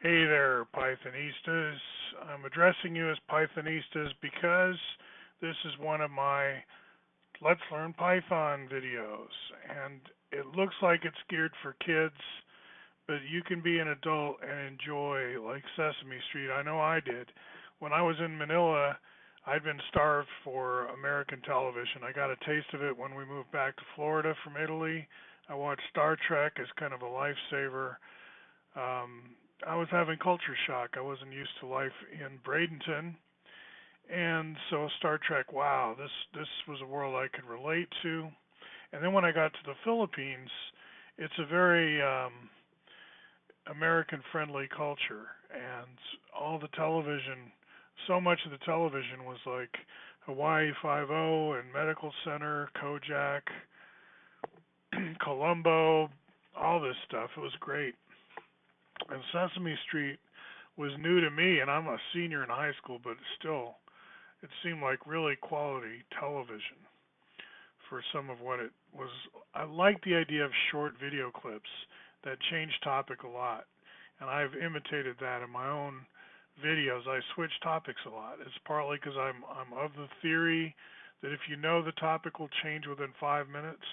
Hey there, Pythonistas. I'm addressing you as Pythonistas because this is one of my Let's Learn Python videos. And it looks like it's geared for kids, but you can be an adult and enjoy, like Sesame Street. I know I did. When I was in Manila, I'd been starved for American television. I got a taste of it when we moved back to Florida from Italy. I watched Star Trek as kind of a lifesaver. I was having culture shock. I wasn't used to life in Bradenton, and so Star Trek. Wow, this was a world I could relate to. And then when I got to the Philippines, it's a very American-friendly culture, and all the television, so much of the television was like Hawaii Five-O and Medical Center, Kojak, Columbo, all this stuff. It was great. And Sesame Street was new to me, and I'm a senior in high school, but still, it seemed like really quality television for some of what it was. I like the idea of short video clips that change topic a lot, and I've imitated that in my own videos. I switch topics a lot. It's partly because I'm of the theory that if you know the topic will change within 5 minutes,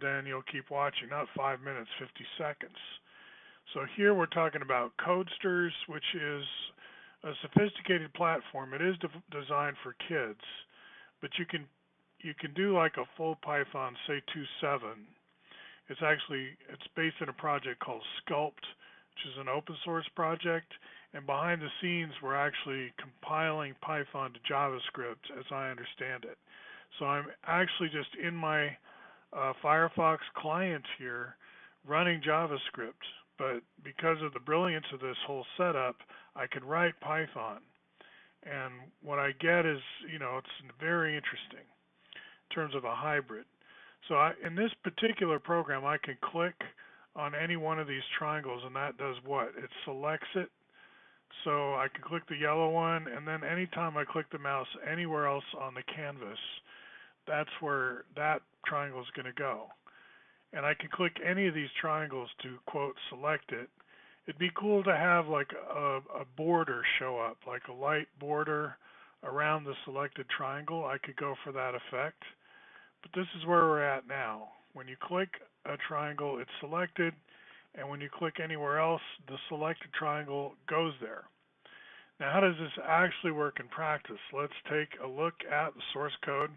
then you'll keep watching. Not 5 minutes, 50 seconds. So here we're talking about Codesters, which is a sophisticated platform. It is designed for kids, but you can do like a full Python, say 2.7. It's based in a project called Sculpt, which is an open source project, and behind the scenes we're actually compiling Python to JavaScript as I understand it. So I'm actually just in my Firefox client here running JavaScript, but because of the brilliance of this whole setup, I can write Python. And what I get is, it's very interesting in terms of a hybrid. So in this particular program, I can click on any one of these triangles, and that does what? It selects it. So I can click the yellow one, and then anytime I click the mouse anywhere else on the canvas, that's where that triangle is going to go. And I can click any of these triangles to, quote, select it. It'd be cool to have like a border show up, like a light border around the selected triangle. I could go for that effect. But this is where we're at now. When you click a triangle, it's selected, and when you click anywhere else, the selected triangle goes there. Now, how does this actually work in practice? Let's take a look at the source code.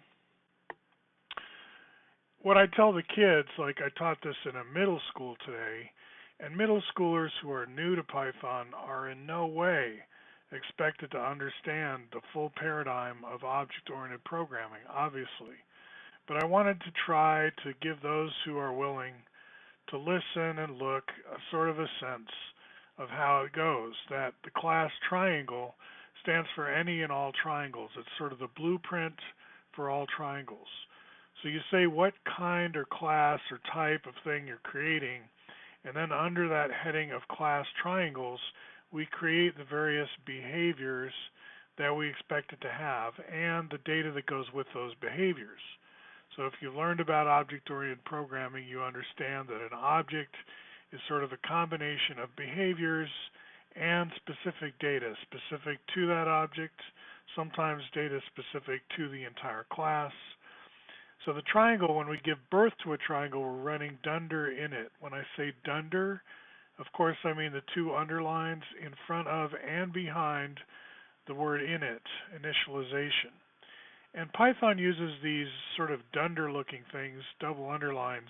What I tell the kids, like I taught this in a middle school today, and middle schoolers who are new to Python are in no way expected to understand the full paradigm of object-oriented programming, obviously. But I wanted to try to give those who are willing to listen and look a sort of a sense of how it goes, that the class triangle stands for any and all triangles. It's sort of the blueprint for all triangles. So you say what kind or class or type of thing you're creating, and then under that heading of class triangles, we create the various behaviors that we expect it to have and the data that goes with those behaviors. So if you've learned about object-oriented programming, you understand that an object is sort of a combination of behaviors and specific data specific to that object, sometimes data specific to the entire class. So the triangle, when we give birth to a triangle, we're running dunder in it. When I say dunder, of course I mean the two underlines in front of and behind the word init, initialization. And Python uses these sort of dunder-looking things, double underlines,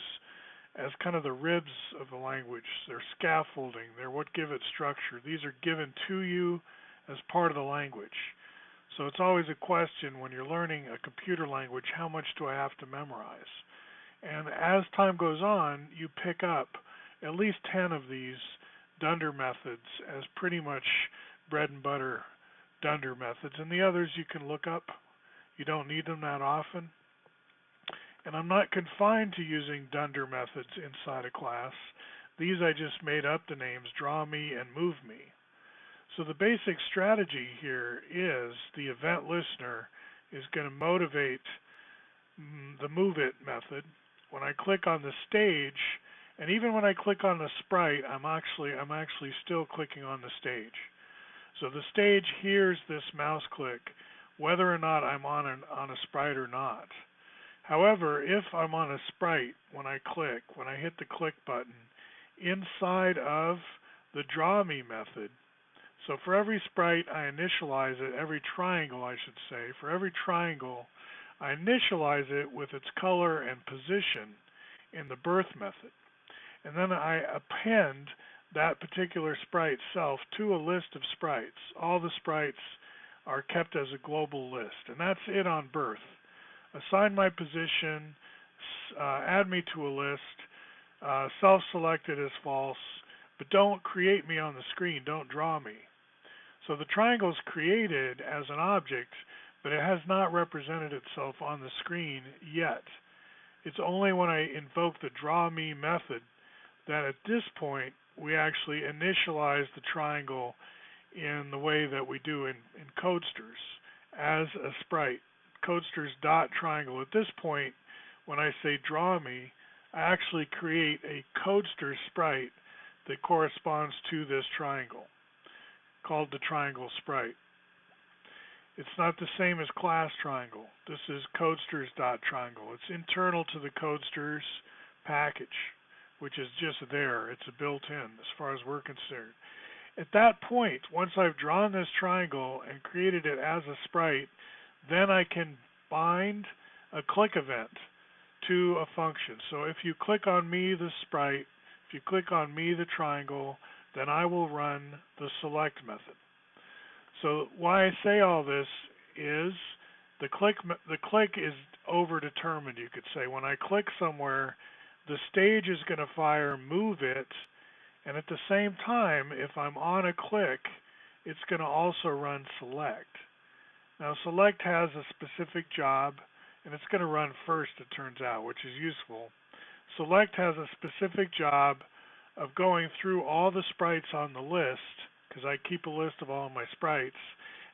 as kind of the ribs of the language. They're scaffolding. They're what give it structure. These are given to you as part of the language. So it's always a question when you're learning a computer language, how much do I have to memorize? And as time goes on, you pick up at least 10 of these dunder methods as pretty much bread and butter dunder methods. And the others you can look up. You don't need them that often. And I'm not confined to using dunder methods inside a class. These I just made up the names, draw me and move me. So the basic strategy here is the event listener is going to motivate the move it method. When I click on the stage And even when I click on the sprite, I'm actually still clicking on the stage. So the stage hears this mouse click whether or not I'm on a sprite or not. However, if I'm on a sprite, when I hit the click button, inside of the draw me method, so for every sprite I initialize it, every triangle I should say, for every triangle I initialize it with its color and position in the birth method. And then I append that particular sprite self to a list of sprites. All the sprites are kept as a global list, and that's it on birth. Assign my position, add me to a list, self-selected as false, but don't create me on the screen, don't draw me. So the triangle is created as an object, but it has not represented itself on the screen yet. It's only when I invoke the draw me method that at this point we actually initialize the triangle in the way that we do in Codesters as a sprite. Codesters dot triangle. At this point, when I say draw me, I actually create a Codesters sprite that corresponds to this triangle, called the triangle sprite. It's not the same as class triangle. This is Codesters dot triangle. It's internal to the Codesters package, which is just there. It's a built-in as far as we're concerned. At that point, once I've drawn this triangle and created it as a sprite, then I can bind a click event to a function. So if you click on me, the sprite, if you click on me, the triangle, then I will run the select method. So why I say all this is the click is overdetermined, you could say. When I click somewhere, the stage is going to fire move it, and at the same time, if I'm on a click, it's going to also run select. Now select has a specific job, and it's going to run first, it turns out, which is useful. Select has a specific job of going through all the sprites on the list, because I keep a list of all my sprites,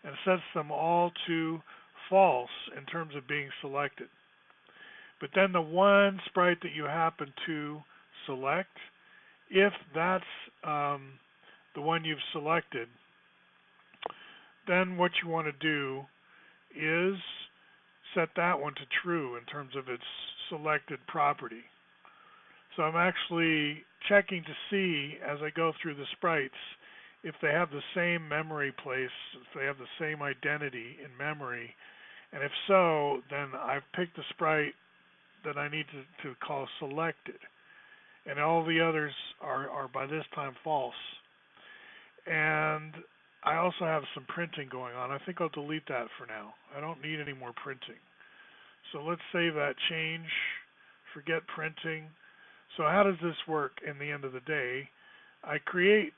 and sets them all to false in terms of being selected. But then the one sprite that you happen to select, if that's the one you've selected, then what you want to do is set that one to true in terms of its selected property. So I'm actually checking to see as I go through the sprites if they have the same memory place, if they have the same identity in memory, and if so, then I've picked the sprite that I need to call selected, and all the others are by this time false. And I also have some printing going on. I think I'll delete that for now. I don't need any more printing. So let's save that change, forget printing. So how does this work in the end of the day? I create,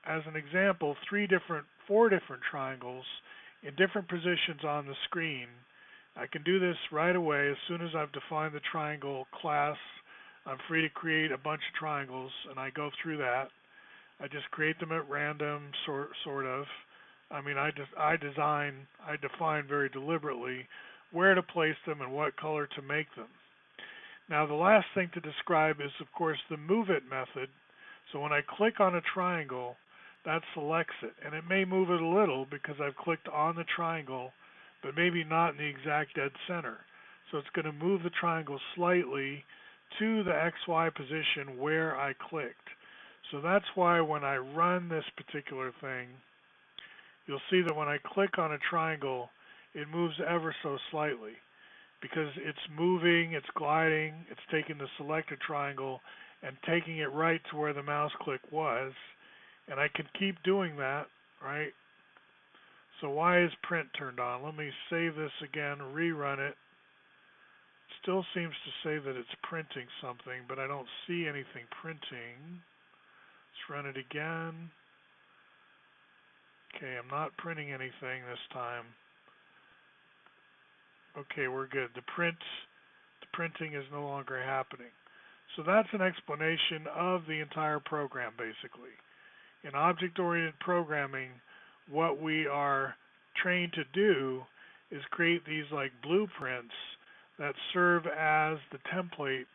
as an example, four different triangles in different positions on the screen. I can do this right away as soon as I've defined the triangle class. I'm free to create a bunch of triangles, and I go through that. I just create them at random, sort of. I mean, I define very deliberately where to place them and what color to make them. Now, the last thing to describe is, of course, the move it method. So when I click on a triangle, that selects it, and it may move it a little because I've clicked on the triangle, but maybe not in the exact dead center. So it's going to move the triangle slightly to the XY position where I clicked. So that's why when I run this particular thing, you'll see that when I click on a triangle, it moves ever so slightly because it's moving, it's gliding, it's taking the selected triangle and taking it right to where the mouse click was. And I can keep doing that, right? So why is print turned on? Let me save this again, rerun it. Still seems to say that it's printing something, but I don't see anything printing. Let's run it again. Okay, I'm not printing anything this time. Okay, we're good. The printing is no longer happening. So that's an explanation of the entire program, basically. In object-oriented programming, what we are trained to do is create these like blueprints that serve as the template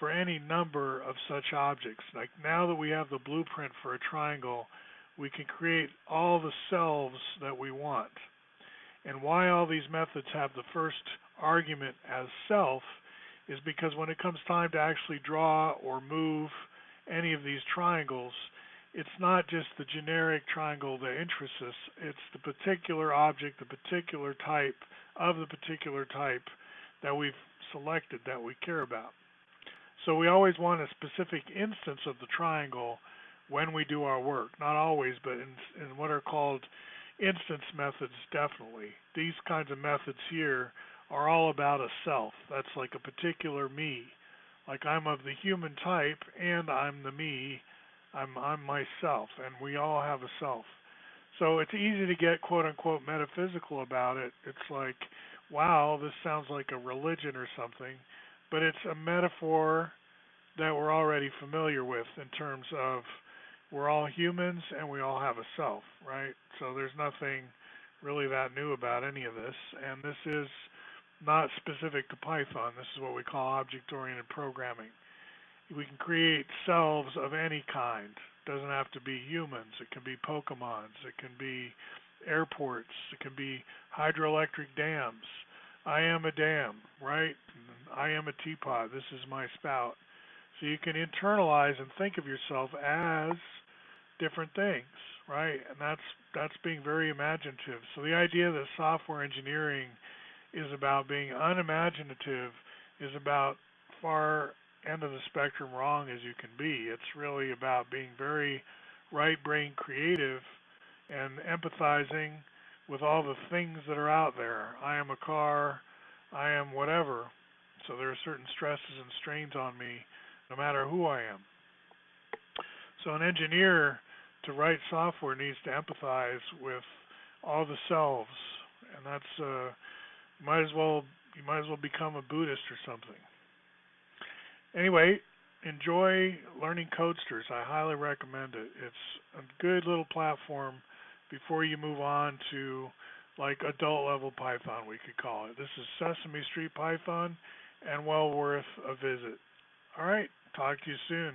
for any number of such objects. Like now that we have the blueprint for a triangle, we can create all the selves that we want. And why all these methods have the first argument as self is because when it comes time to actually draw or move any of these triangles, it's not just the generic triangle that interests us, it's the particular object, the particular type of the particular type that we've selected that we care about. So we always want a specific instance of the triangle when we do our work. Not always, but in what are called instance methods, definitely. These kinds of methods here are all about a self. That's like a particular me. Like I'm of the human type and I'm the me. I'm myself, and we all have a self. So it's easy to get quote unquote metaphysical about it. It's like, wow, this sounds like a religion or something, but it's a metaphor that we're already familiar with in terms of we're all humans and we all have a self, right? So there's nothing really that new about any of this, and this is not specific to Python. This is what we call object-oriented programming. We can create selves of any kind. It doesn't have to be humans. It can be Pokemons. It can be airports. It can be hydroelectric dams. I am a dam, right? I am a teapot. This is my spout. So you can internalize and think of yourself as different things, right? And that's being very imaginative. So the idea that software engineering is about being unimaginative is about far end of the spectrum wrong as you can be. It's really about being very right brain creative and empathizing with all the things that are out there. I am a car, I am whatever. So there are certain stresses and strains on me no matter who I am. So an engineer to write software needs to empathize with all the selves, and that's you might as well become a Buddhist or something. Anyway, enjoy learning Codesters. I highly recommend it. It's a good little platform before you move on to like adult level Python, we could call it. This is Sesame Street Python and well worth a visit. All right, talk to you soon.